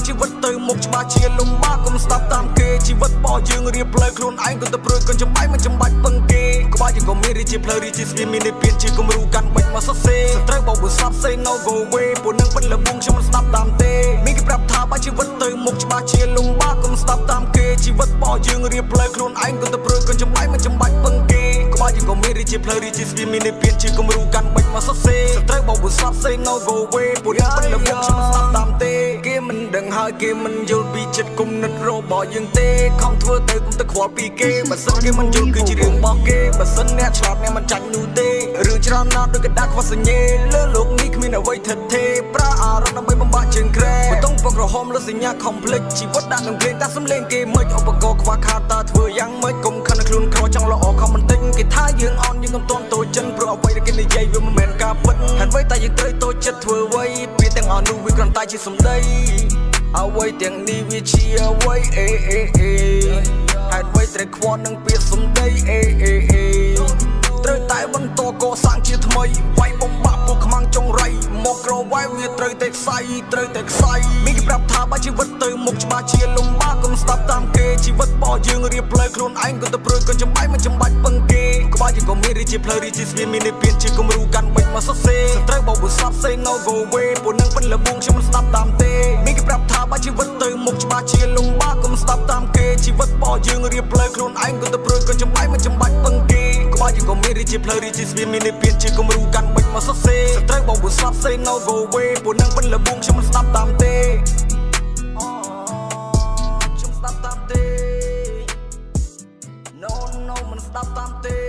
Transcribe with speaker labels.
Speaker 1: ជីវិតទៅមុខច្បាស់ជាលំបាកកុំស្ដាប់តាមគេជីវិតរបស់យើងរៀបផ្លូវខ្លួនឯងក៏ទៅព្រួយកូនចំបាយមិនចាំបាច់ពឹងគេក្បាលយើងក៏មានរីជាផ្លូវរីជាស្វាមានតែពៀនជាគំរូកាន់បាច់មកសរសេរត្រូវបោកបើស្ដាប់ say no go away ពួកនឹងពិតលបងខ្ញុំមិនស្ដាប់តាមទេមានគេប្រាប់ថាបើជីវិតទៅមុខច្បាស់ជាលំបាកកុំស្ដាប់តាមគេជីវិតរបស់យើងរៀបផ្លូវខ្លួនឯងក៏ទៅព្រួយកូនចំបាយមិនចាំបាច់ពឹងគេក្បាលយើងក៏មានរីជាផ្លូវរីជាស្វាមានតែពៀនជាគំរូកាន់បាច់មកសរសេរត្រូវបោកបើស្ដាប់ say no go away ពួកនឹងពិតលបងខ្ញុំមិនស្ដាប់តាមទេគេមិនដឹងហើយគេមិនយល់ពីចិត្តគុំនិតរបស់យើងទេខំធ្វើទៅគុំទៅខ្វល់ពីគេបើសិនគេមិនយល់គឺជារឿងរបស់គេបើសិនអ្នកឆ្លាតអ្នកមិនចាញ់នោះទេរឿងច្រើនណាស់ដូចកដាខ្វះសញ្ញេលើលោកនេះគ្មានអ្វីថិតទេប្រើអារម្មណ៍ដើម្បីបំបាក់ជើងក្រែមិនต้องពកក្រហមលើសញ្ញាខំភ្លេចជីវិតដាក់នឹងភ្លេងតែសំលេងគេមិនឧបករណ៍ខ្វះខាតតើធ្វើយ៉ាងម៉េចកុំខឹងខ្លួនក្រចង់ល្អខំមិនទិញគេថាយើងអន់យើងកុំតន់តូចចិនព្រោះអ្វីដែលគេនិយាយវាមិនមែនការពិតហេតុអ្វីតែយើងត្រូវតូចចិត្តធ្វើអ្វីពាក្យទាំងអស់នោះវាគ្រាន់តែជាសម្ដីអ្វីទាំងនេះវាជាអ្វីហេតុអ្វីត្រូវខ្វល់នឹងពាក្យសម្ដីត្រូវតែបន្តកសាងជាថ្មីវាយបំបាក់ពួកខ្មាំងចុងរៃមកក្រវាយវាត្រូវតែខ្សែមានគេប្រាប់ថាបើជីវិតទៅមុខច្បាស់ជាលំបាកកុំស្ដាប់តាមគេជីវិតរបស់យើងរៀបផ្លូវខ្លួនឯងក៏ទៅព្រួយកូនចំបាយមិនចាំបាច់ពឹងគេក្បាលយើងក៏មានរីជាផ្លូវរីជាស្វាមានតែពៀនជាគំរូកាន់បាច់មកសរសេរត្រូវបោកបើស្ដាប់ say no go away ពួកនឹងពិតលបងខ្ញុំមិនស្ដាប់តាមទេមានគេប្រាប់ថាបើជីវិតទៅមុខច្បាស់ជាលំបាកកុំស្ដាប់តាមគេជីវិតរបស់យើងរៀបផ្លូវខ្លួនឯងក៏ទៅព្រួយកូនចំបាយមិនចាំបាច់ពឹងគេក្បាលយើងក៏មានរីជាផ្លូវរីជាស្វាមានតែពៀនជាគំរូកាន់បាច់មកសរសេរត្រូវបោកបើស្ដាប់ say no go away ពួកនឹងពិតលបងខ្ញុំមិនស្ដាប់តាមទេខ្ញុំស្ដាប់តាមទេ no មិនស្ដាប់តាមទេ